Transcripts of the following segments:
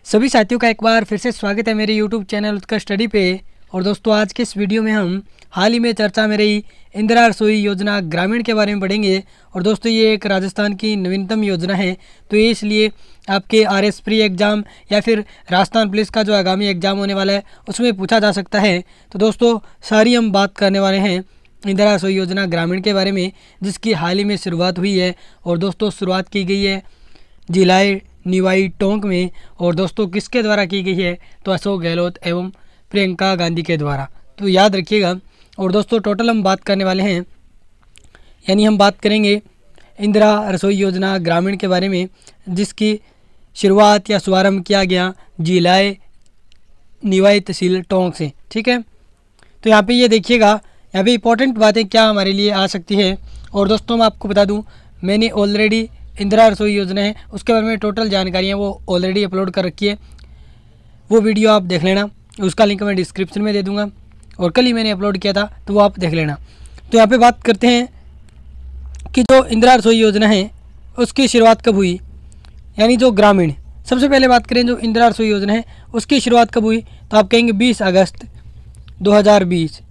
सभी साथियों का एक बार फिर से स्वागत है मेरे यूट्यूब चैनल उत्कर्ष स्टडी पे। और दोस्तों आज के इस वीडियो में हम हाल ही में चर्चा में रही इंदिरा रसोई योजना ग्रामीण के बारे में पढ़ेंगे। और दोस्तों ये एक राजस्थान की नवीनतम योजना है, तो ये इसलिए आपके RS प्री एग्ज़ाम या फिर राजस्थान पुलिस का जो आगामी एग्ज़ाम होने वाला है उसमें पूछा जा सकता है। तो दोस्तों सारी हम बात करने वाले हैं इंदिरा रसोई योजना ग्रामीण के बारे में, जिसकी हाल ही में शुरुआत हुई है। और दोस्तों शुरुआत की गई है जिला निवाई टोंक में। और दोस्तों किसके द्वारा की गई है, तो अशोक गहलोत एवं प्रियंका गांधी के द्वारा, तो याद रखिएगा। और दोस्तों टोटल हम बात करने वाले हैं, यानी हम बात करेंगे इंदिरा रसोई योजना ग्रामीण के बारे में, जिसकी शुरुआत या शुभारंभ किया गया जिला निवाई तहसील टोंक से। ठीक है, तो यहाँ पे ये देखिएगा, यहाँ पे इंपॉर्टेंट बातें क्या हमारे लिए आ सकती है। और दोस्तों मैं आपको बता दूँ, मैंने ऑलरेडी इंदिरा रसोई योजना है उसके बारे में टोटल जानकारियाँ वो ऑलरेडी अपलोड कर रखी है, वो वीडियो आप देख लेना, उसका लिंक मैं डिस्क्रिप्शन में दे दूँगा। और कल ही मैंने अपलोड किया था तो वो आप देख लेना। तो यहाँ पे बात करते हैं कि जो इंदिरा रसोई योजना है उसकी शुरुआत कब हुई, यानी जो ग्रामीण। सबसे पहले बात करें जो इंदिरा रसोई योजना है उसकी शुरुआत कब हुई, तो आप कहेंगे 20 अगस्त 2020।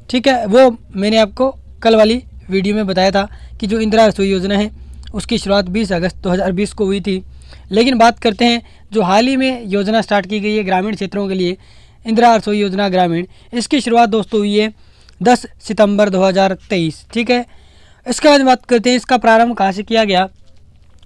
ठीक है, वो मैंने आपको कल वाली वीडियो में बताया था कि जो इंदिरा रसोई योजना है उसकी शुरुआत 20 अगस्त 2020 को हुई थी। लेकिन बात करते हैं जो हाल ही में योजना स्टार्ट की गई है ग्रामीण क्षेत्रों के लिए, इंदिरा रसोई योजना ग्रामीण, इसकी शुरुआत दोस्तों हुई है 10 सितंबर 2023। ठीक है, इसके बाद बात करते हैं इसका प्रारंभ कहाँ से किया गया,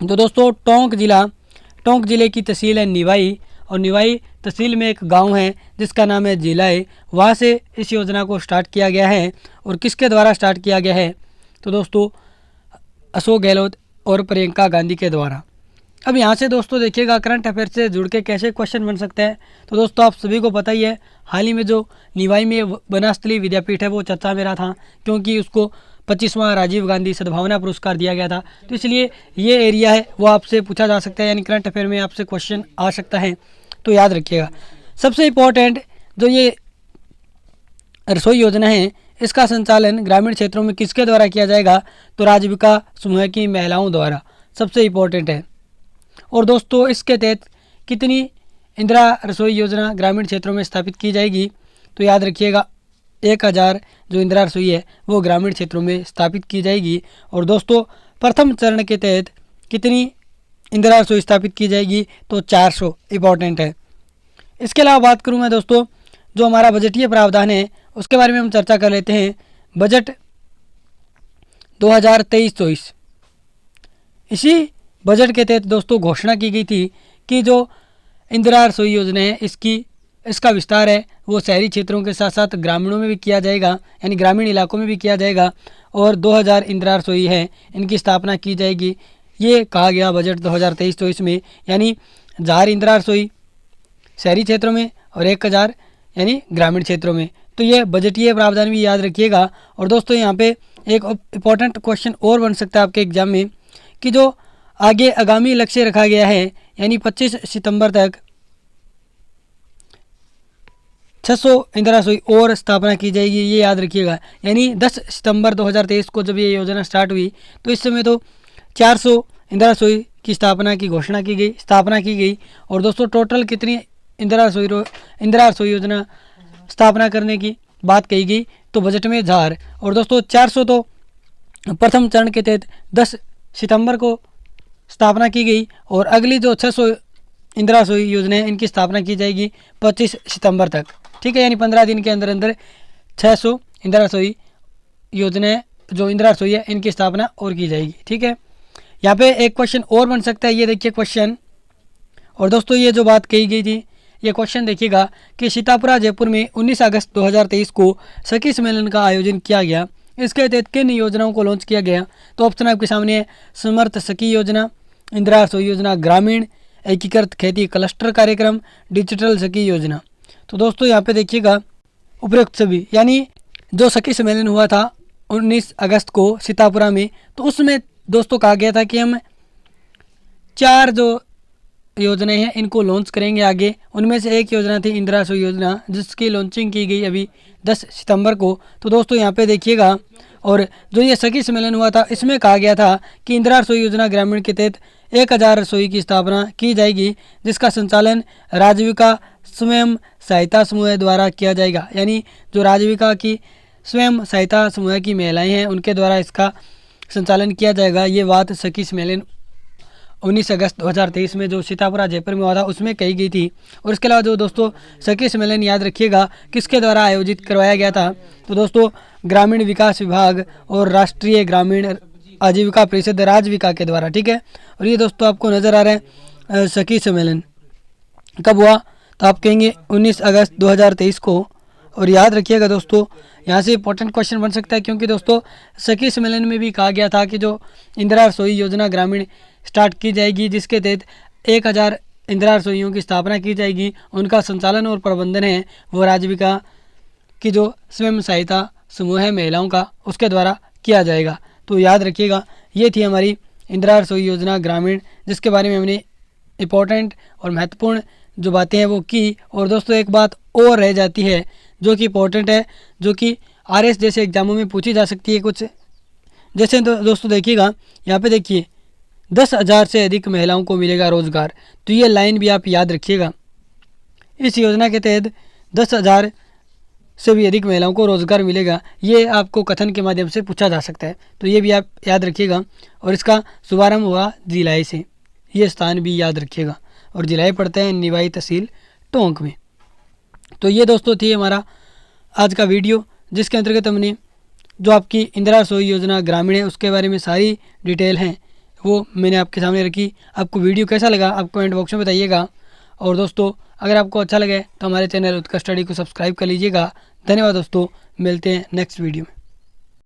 तो दोस्तों टोंक जिले की तहसील है निवाई, और निवाई तहसील में एक गांव है जिसका नाम है जिलाए, वहाँ से इस योजना को स्टार्ट किया गया है। और किसके द्वारा स्टार्ट किया गया है, तो दोस्तों अशोक गहलोत और प्रियंका गांधी के द्वारा। अब यहाँ से दोस्तों देखिएगा करंट अफेयर से जुड़ के कैसे क्वेश्चन बन सकते हैं। तो दोस्तों आप सभी को पता ही है, हाल ही में जो निवाई में वनस्थली विद्यापीठ है वो चर्चा में रहा था, क्योंकि उसको 25वां राजीव गांधी सद्भावना पुरस्कार दिया गया था। तो इसलिए ये एरिया है वो आपसे पूछा जा सकता है, यानी करंट अफेयर में आपसे क्वेश्चन आ सकता है, तो याद रखिएगा। सबसे इम्पोर्टेंट जो ये रसोई योजना है इसका संचालन ग्रामीण क्षेत्रों में किसके द्वारा किया जाएगा, तो राजीविका समूह की महिलाओं द्वारा, सबसे इम्पोर्टेंट है। और दोस्तों इसके तहत कितनी इंदिरा रसोई योजना ग्रामीण क्षेत्रों में स्थापित की जाएगी, तो याद रखिएगा 1000 जो इंदिरा रसोई है वो ग्रामीण क्षेत्रों में स्थापित की जाएगी। और दोस्तों प्रथम चरण के तहत कितनी इंदिरा रसोई स्थापित की जाएगी, तो 400, इम्पोर्टेंट है। इसके अलावा बात करूँ मैं दोस्तों जो हमारा बजटीय प्रावधान है उसके बारे में हम चर्चा कर लेते हैं। बजट 2023-24, इसी बजट के तहत दोस्तों घोषणा की गई थी कि जो इंदिरा रसोई योजना है इसका विस्तार है वो शहरी क्षेत्रों के साथ साथ ग्रामीणों में भी किया जाएगा, यानी ग्रामीण इलाकों में भी किया जाएगा। और 2000 इंदिरा रसोई है इनकी स्थापना की जाएगी, ये कहा गया बजट 2023-24 में। यानी 1000 इंदिरा रसोई शहरी क्षेत्रों में और 1000 यानी ग्रामीण क्षेत्रों में। तो ये बजटीय प्रावधान भी याद रखिएगा। और दोस्तों यहाँ पे एक इम्पॉर्टेंट क्वेश्चन और बन सकता है आपके एग्जाम में कि जो आगे आगामी लक्ष्य रखा गया है, यानी 25 सितंबर तक 600 इंदिरा रसोई और स्थापना की जाएगी, ये याद रखिएगा। यानी 10 सितंबर 2023 को जब ये योजना स्टार्ट हुई तो इस समय तो 400 इंदिरा रसोई की स्थापना की घोषणा की गई। और दोस्तों टोटल कितनी इंदिरा रसोई योजना स्थापना करने की बात कही गई, तो बजट में 1000। और दोस्तों 400 तो प्रथम चरण के तहत 10 सितंबर को स्थापना की गई, और अगली जो 600 इंदिरा रसोई योजना है इनकी स्थापना की जाएगी 25 सितंबर तक। ठीक है, यानी 15 दिन के अंदर अंदर 600 इंदिरा रसोई योजना जो इंदिरा रसोई है इनकी स्थापना और की जाएगी। ठीक है, यहाँ पे एक क्वेश्चन और बन सकता है, ये देखिए क्वेश्चन। और दोस्तों ये जो बात कही गई थी, ये क्वेश्चन देखिएगा कि सीतापुरा जयपुर में 19 अगस्त 2023 को सखी सम्मेलन का आयोजन किया गया, इसके तहत किन योजनाओं को लॉन्च किया गया, तो ऑप्शन आपके सामने है समर्थ सखी योजना, इंदिरा रसोई योजना ग्रामीण, एकीकृत खेती क्लस्टर कार्यक्रम, डिजिटल सखी योजना। तो दोस्तों यहाँ पे देखिएगा उपरोक्त सभी, यानी जो सखी सम्मेलन हुआ था 19 अगस्त को सीतापुरा में, तो उसमें दोस्तों कहा गया था कि हम 4 जो योजनाएं हैं इनको लॉन्च करेंगे आगे। उनमें से एक योजना थी इंदिरा रसोई योजना, जिसकी लॉन्चिंग की गई अभी 10 सितंबर को। तो दोस्तों यहाँ पे देखिएगा, और जो ये सखी सम्मेलन हुआ था इसमें कहा गया था कि इंदिरा रसोई योजना ग्रामीण के तहत 1000 रसोई की स्थापना की जाएगी, जिसका संचालन राजीविका स्वयं सहायता समूह द्वारा किया जाएगा। यानी जो राजीविका की स्वयं सहायता समूह की महिलाएं हैं उनके द्वारा इसका संचालन किया जाएगा। ये बात सखी सम्मेलन 19 अगस्त 2023 में जो सीतापुरा जयपुर में हुआ था उसमें कही गई थी। और इसके अलावा जो दोस्तों सखी सम्मेलन याद रखिएगा किसके द्वारा आयोजित करवाया गया था, तो दोस्तों ग्रामीण विकास विभाग और राष्ट्रीय ग्रामीण आजीविका परिषद राजविका के द्वारा, ठीक है। और ये दोस्तों आपको नज़र आ रहा है सखी सम्मेलन कब हुआ, तो आप कहेंगे 19 अगस्त 2023 को। और याद रखिएगा दोस्तों यहाँ से इंपॉर्टेंट क्वेश्चन बन सकता है, क्योंकि दोस्तों सखी सम्मेलन में भी कहा गया था कि जो इंदिरा रसोई योजना ग्रामीण स्टार्ट की जाएगी, जिसके तहत 1000 इंदिरा रसोइयों की स्थापना की जाएगी, उनका संचालन और प्रबंधन है वो राजीविका की जो स्वयं सहायता समूह है महिलाओं का उसके द्वारा किया जाएगा। तो याद रखिएगा ये थी हमारी इंदिरा रसोई योजना ग्रामीण, जिसके बारे में हमने इम्पोर्टेंट और महत्वपूर्ण जो बातें हैं वो की। और दोस्तों एक बात और रह जाती है जो कि इम्पोर्टेंट है, जो कि आरएस जैसे एग्जामों में पूछी जा सकती है कुछ, जैसे दोस्तों देखिएगा यहाँ पे देखिए 10,000 से अधिक महिलाओं को मिलेगा रोजगार। तो ये लाइन भी आप याद रखिएगा। इस योजना के तहत 10,000 से भी अधिक महिलाओं को रोजगार मिलेगा, ये आपको कथन के माध्यम से पूछा जा सकता है, तो ये भी आप याद रखिएगा। और इसका शुभारंभ हुआ जिलाई से, ये स्थान भी याद रखिएगा। और जिलाई पड़ता है निवाई तहसील टोंक में। तो ये दोस्तों थी हमारा आज का वीडियो, जिसके अंतर्गत हमने जो आपकी इंदिरा रसोई योजना ग्रामीण है उसके बारे में सारी डिटेल हैं वो मैंने आपके सामने रखी। आपको वीडियो कैसा लगा आप कमेंट बॉक्स में बताइएगा। और दोस्तों अगर आपको अच्छा लगे तो हमारे चैनल उत्कर्ष स्टडी को सब्सक्राइब कर लीजिएगा। धन्यवाद दोस्तों, मिलते हैं नेक्स्ट वीडियो में।